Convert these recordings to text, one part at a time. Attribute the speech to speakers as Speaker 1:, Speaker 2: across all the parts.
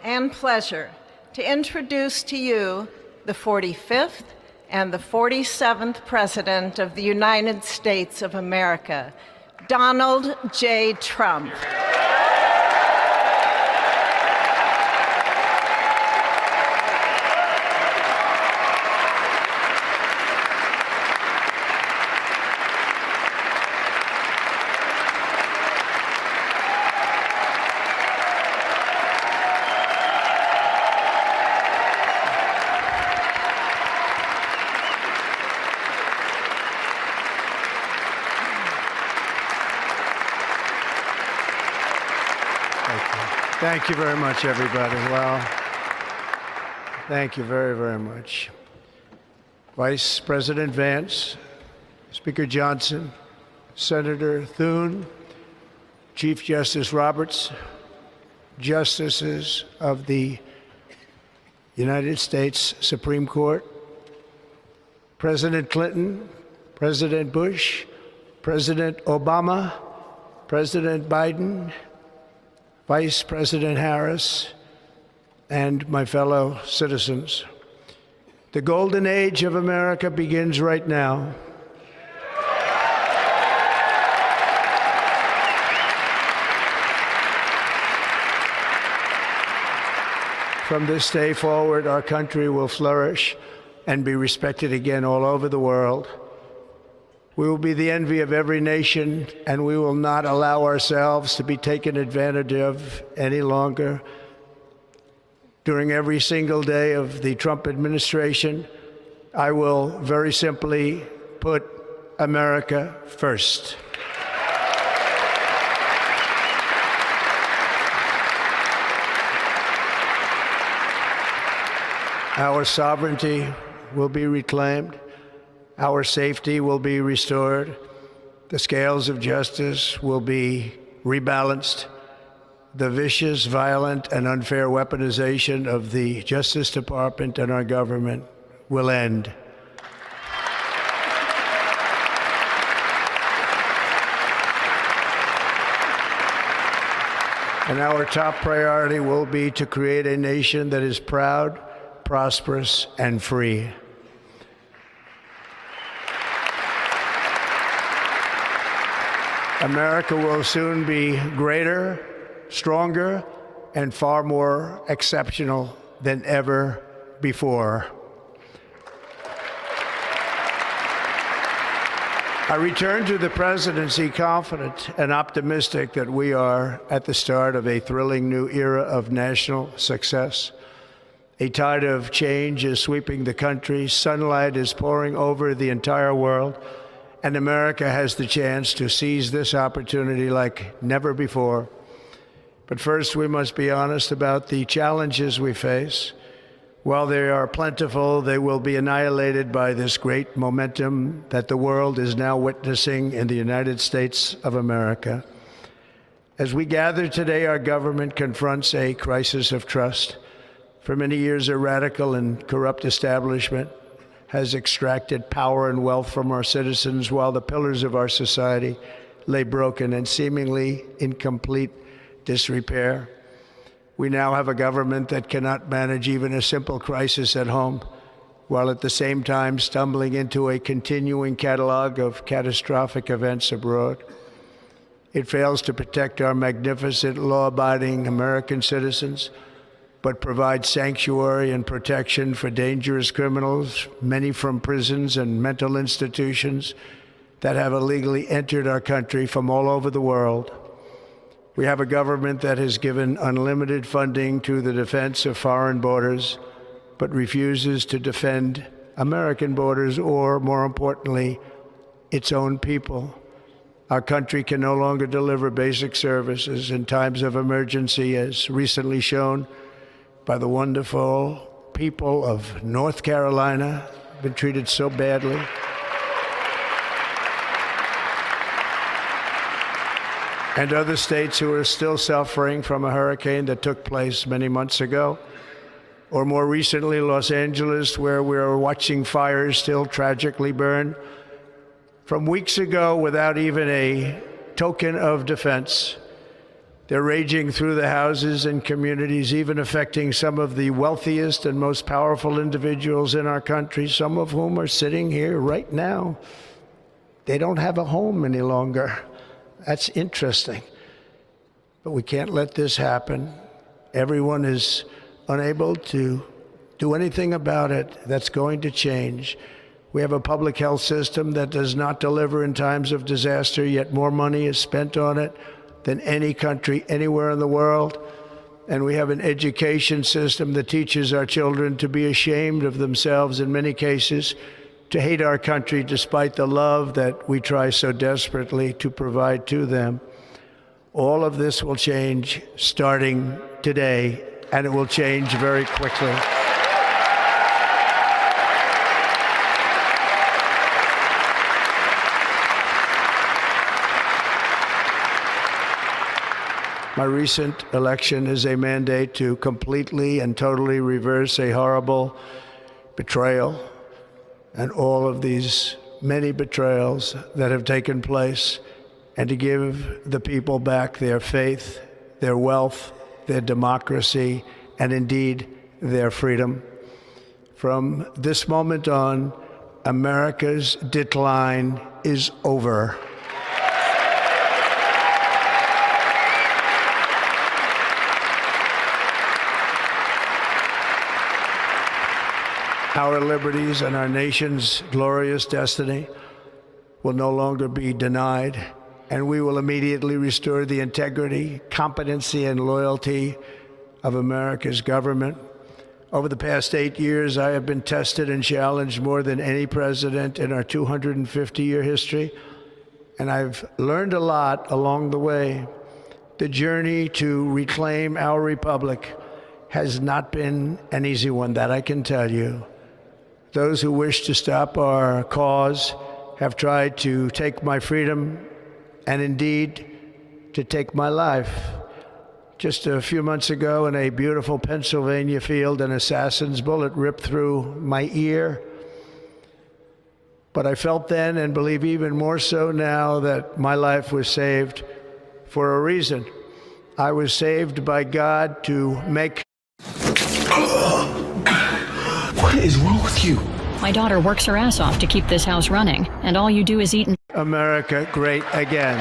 Speaker 1: and pleasure to introduce to you the 45th and the 47th President of the United States of America, Donald J. Trump.
Speaker 2: Thank you very much, everybody. Well, thank you very, very much. Vice President Vance, Speaker Johnson, Senator Thune, Chief Justice Roberts, Justices of the United States Supreme Court, President Clinton, President Bush, President Obama, President Biden, Vice President Harris, and my fellow citizens. The golden age of America begins right now. From this day forward, our country will flourish and be respected again all over the world. We will be the envy of every nation, and we will not allow ourselves to be taken advantage of any longer. During every single day of the Trump administration, I will very simply put America first. Our sovereignty will be reclaimed. Our safety will be restored. The scales of justice will be rebalanced. The vicious, violent, and unfair weaponization of the Justice Department and our government will end. And our top priority will be to create a nation that is proud, prosperous, and free. America will soon be greater, stronger, and far more exceptional than ever before. I return to the presidency confident and optimistic that we are at the start of a thrilling new era of national success. A tide of change is sweeping the country. Sunlight is pouring over the entire world. And America has the chance to seize this opportunity like never before. But first, we must be honest about the challenges we face. While they are plentiful, they will be annihilated by this great momentum that the world is now witnessing in the United States of America. As we gather today, our government confronts a crisis of trust. For many years, a radical and corrupt establishment has extracted power and wealth from our citizens while the pillars of our society lay broken and seemingly in complete disrepair. We now have a government that cannot manage even a simple crisis at home, while at the same time stumbling into a continuing catalog of catastrophic events abroad. It fails to protect our magnificent, law-abiding American citizens, but provides sanctuary and protection for dangerous criminals, many from prisons and mental institutions that have illegally entered our country from all over the world. We have a government that has given unlimited funding to the defense of foreign borders, but refuses to defend American borders or, more importantly, its own people. Our country can no longer deliver basic services in times of emergency, as recently shown by the wonderful people of North Carolina, been treated so badly. And other states who are still suffering from a hurricane that took place many months ago. Or more recently, Los Angeles, where we are watching fires still tragically burn. From weeks ago, without even a token of defense, They're raging through the houses and communities, even affecting some of the wealthiest and most powerful individuals in our country, some of whom are sitting here right now. They don't have a home any longer. That's interesting. But we can't let this happen. Everyone is unable to do anything about it. That's going to change. We have a public health system that does not deliver in times of disaster, yet more money is spent on it than any country anywhere in the world. And we have an education system that teaches our children to be ashamed of themselves in many cases, to hate our country despite the love that we try so desperately to provide to them. All of this will change starting today, and it will change very quickly. My recent election is a mandate to completely and totally reverse a horrible betrayal and all of these many betrayals that have taken place, and to give the people back their faith, their wealth, their democracy, and indeed their freedom. From this moment on, America's decline is over. Our liberties and our nation's glorious destiny will no longer be denied, and we will immediately restore the integrity, competency, and loyalty of America's government. Over the past 8 years, I have been tested and challenged more than any president in our 250-year history, and I've learned a lot along the way. The journey to reclaim our republic has not been an easy one, that I can tell you. Those who wish to stop our cause have tried to take my freedom and indeed to take my life. Just a few months ago in a beautiful Pennsylvania field, an assassin's bullet ripped through my ear. But I felt then, and believe even more so now, that my life was saved for a reason. I was saved by God to make...
Speaker 3: What is wrong with you?
Speaker 4: My daughter works her ass off to keep this house running, and all you do is eat and...
Speaker 2: America great again.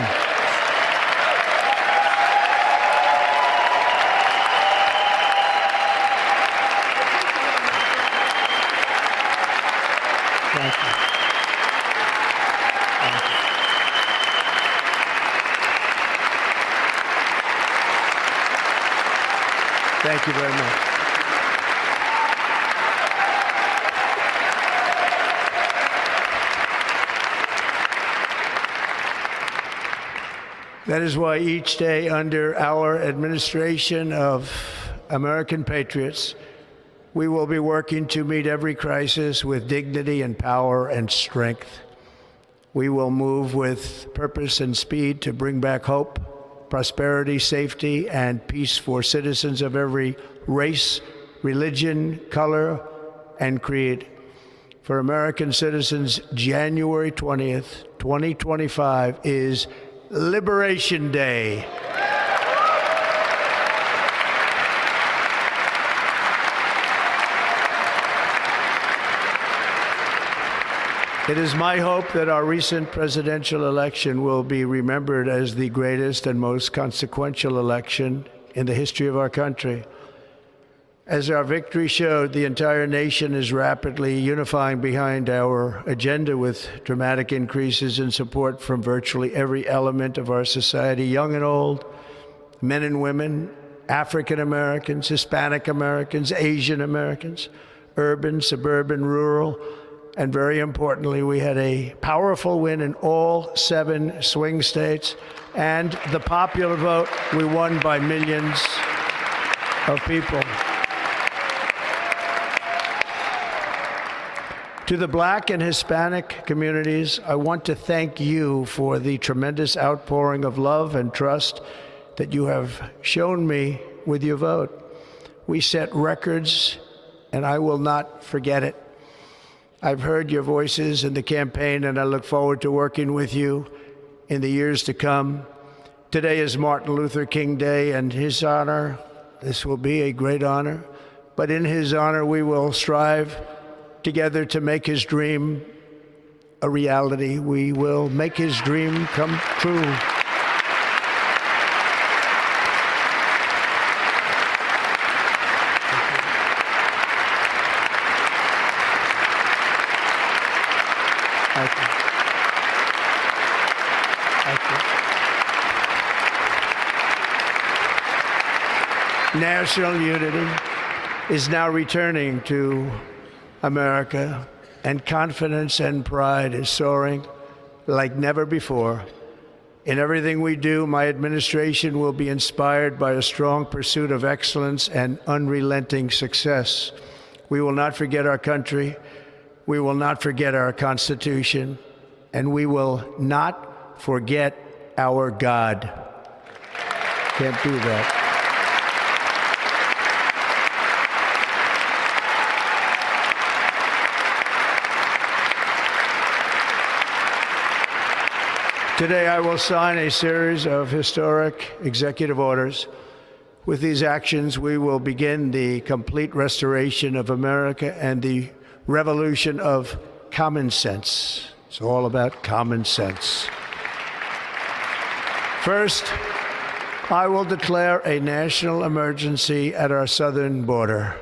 Speaker 2: Thank you. Thank you very much. That is why each day under our administration of American patriots, we will be working to meet every crisis with dignity and power and strength. We will move with purpose and speed to bring back hope, prosperity, safety, and peace for citizens of every race, religion, color, and creed. For American citizens, January 20th, 2025 is Liberation Day. It is my hope that our recent presidential election will be remembered as the greatest and most consequential election in the history of our country. As our victory showed, the entire nation is rapidly unifying behind our agenda with dramatic increases in support from virtually every element of our society, young and old, men and women, African Americans, Hispanic Americans, Asian Americans, urban, suburban, rural, and very importantly, we had a powerful win in all 7 swing states, and the popular vote, we won by millions of people. To the Black and Hispanic communities, I want to thank you for the tremendous outpouring of love and trust that you have shown me with your vote. We set records, and I will not forget it. I've heard your voices in the campaign, and I look forward to working with you in the years to come Today is Martin Luther King Day, and his honor, this will be a great honor, but in his honor we will strive together to make his dream a reality. We will make his dream come true. Thank you. Thank you. National unity is now returning to America, and confidence and pride is soaring like never before. In everything we do, my administration will be inspired by a strong pursuit of excellence and unrelenting success. We will not forget our country. We will not forget our Constitution, and we will not forget our God. Can't do that. Today, I will sign a series of historic executive orders. With these actions, we will begin the complete restoration of America and the revolution of common sense. It's all about common sense. First, I will declare a national emergency at our southern border.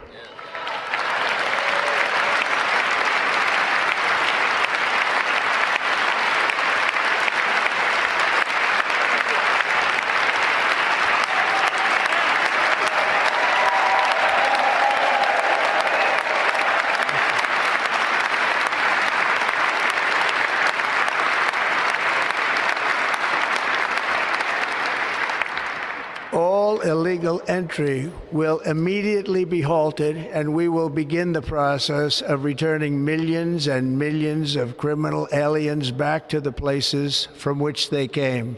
Speaker 2: All illegal entry will immediately be halted, and we will begin the process of returning millions and millions of criminal aliens back to the places from which they came.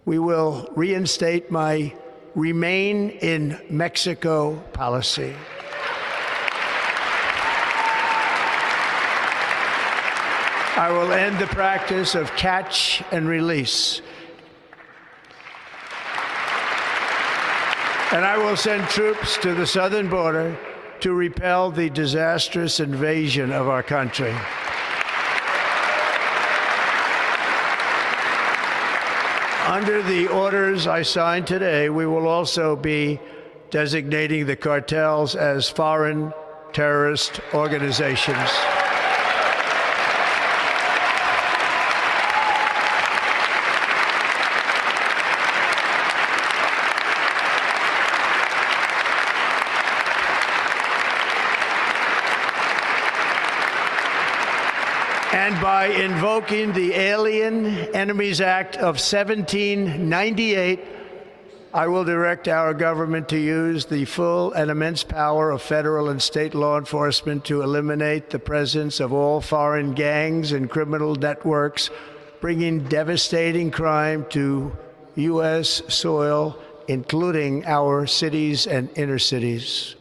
Speaker 2: We will reinstate my Remain in Mexico policy. I will end the practice of catch and release. And I will send troops to the southern border to repel the disastrous invasion of our country. Under the orders I signed today, we will also be designating the cartels as foreign terrorist organizations. And by invoking the Alien Enemies Act of 1798, I will direct our government to use the full and immense power of federal and state law enforcement to eliminate the presence of all foreign gangs and criminal networks, bringing devastating crime to U.S. soil, including our cities and inner cities.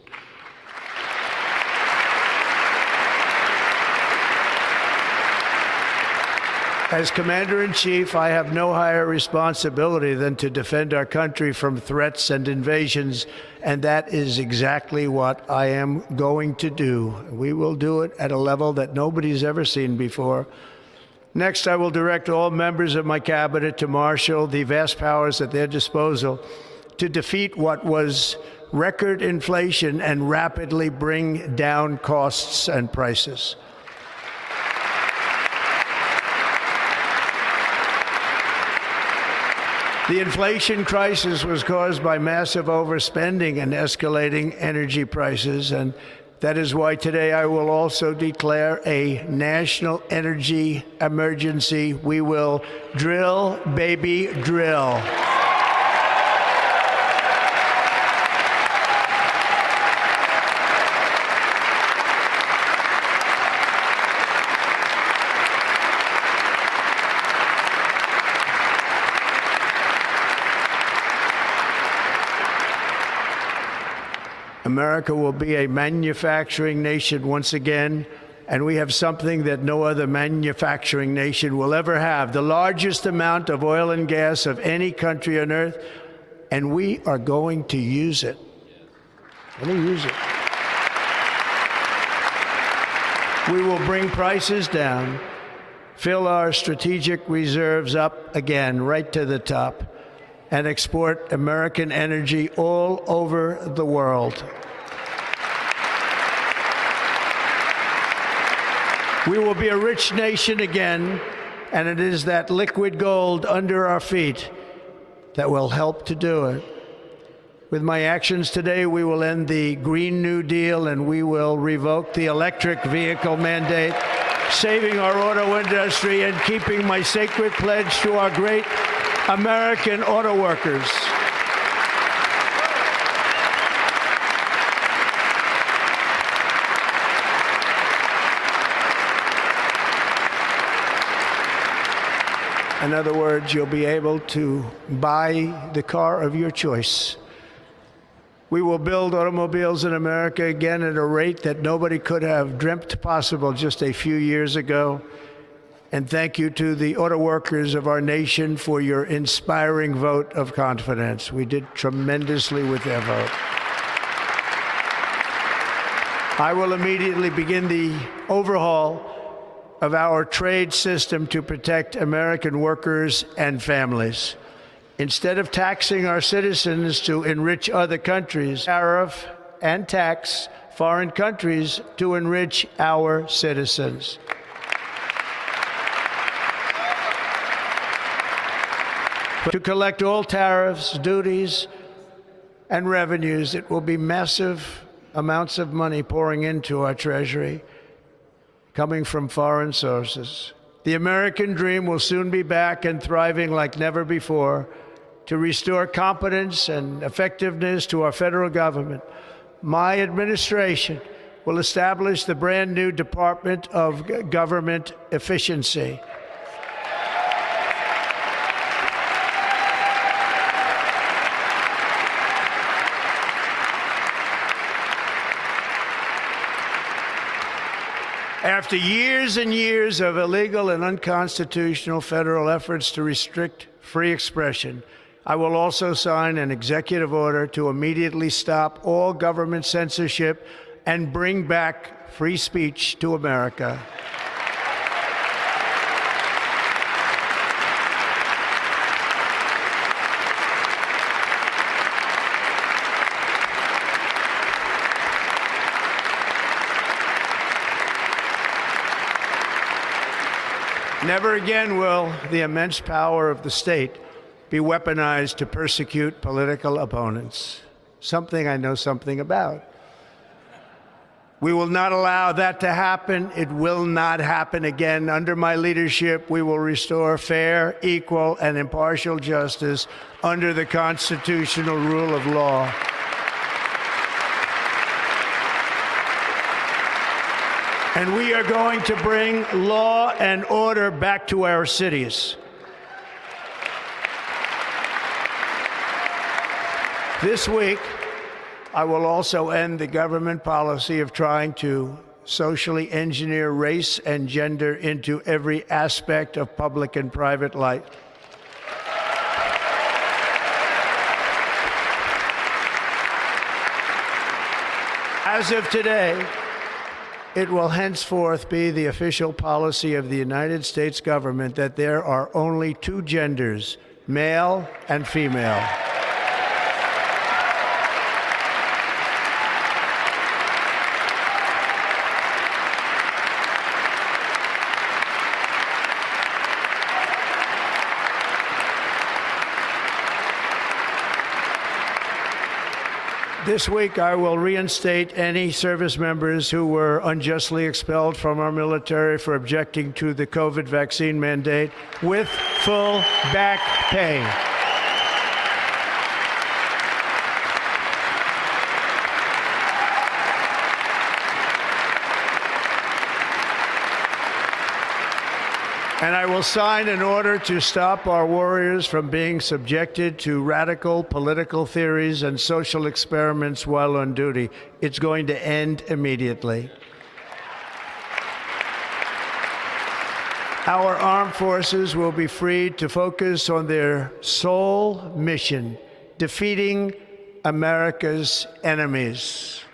Speaker 2: As Commander-in-Chief, I have no higher responsibility than to defend our country from threats and invasions, and that is exactly what I am going to do. We will do it at a level that nobody's ever seen before. Next, I will direct all members of my cabinet to marshal the vast powers at their disposal to defeat what was record inflation and rapidly bring down costs and prices. The inflation crisis was caused by massive overspending and escalating energy prices, and that is why today I will also declare a national energy emergency. We will drill, baby, drill. America will be a manufacturing nation once again, And we have something that no other manufacturing nation will ever have, the largest amount of oil and gas of any country on earth, and we are going to use it. We will bring prices down, fill our strategic reserves up again, right to the top, and export American energy all over the world. We will be a rich nation again, and it is that liquid gold under our feet that will help to do it. With my actions today, we will end the Green New Deal and we will revoke the electric vehicle mandate, saving our auto industry and keeping my sacred pledge to our great American auto workers. In other words, you'll be able to buy the car of your choice. We will build automobiles in America again at a rate that nobody could have dreamt possible just a few years ago. And thank you to the auto workers of our nation for your inspiring vote of confidence. We did tremendously with their vote. I will immediately begin the overhaul of our trade system to protect American workers and families. Instead of taxing our citizens to enrich other countries, tariff and tax foreign countries to enrich our citizens. To collect all tariffs, duties, and revenues, it will be massive amounts of money pouring into our treasury, coming from foreign sources. The American dream will soon be back and thriving like never before. To restore competence and effectiveness to our federal government, my administration will establish the brand new Department of Government Efficiency. After years and years of illegal and unconstitutional federal efforts to restrict free expression, I will also sign an executive order to immediately stop all government censorship and bring back free speech to America. Never again will the immense power of the state be weaponized to persecute political opponents, something I know something about. We will not allow that to happen. It will not happen again. Under my leadership, we will restore fair, equal, and impartial justice under the constitutional rule of law. And we are going to bring law and order back to our cities. This week, I will also end the government policy of trying to socially engineer race and gender into every aspect of public and private life. As of today, it will henceforth be the official policy of the United States government that there are only two genders, male and female. This week, I will reinstate any service members who were unjustly expelled from our military for objecting to the COVID vaccine mandate with full back pay. And I will sign an order to stop our warriors from being subjected to radical political theories and social experiments while on duty. It's going to end immediately. Our armed forces will be freed to focus on their sole mission, defeating America's enemies.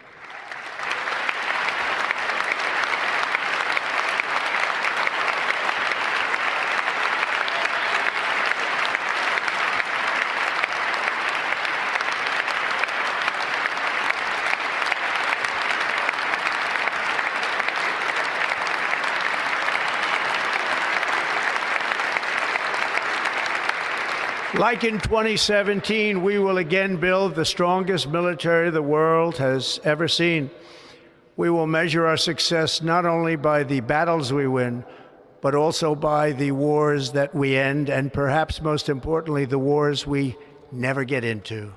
Speaker 2: Like in 2017, we will again build the strongest military the world has ever seen. We will measure our success not only by the battles we win, but also by the wars that we end, and perhaps most importantly, the wars we never get into.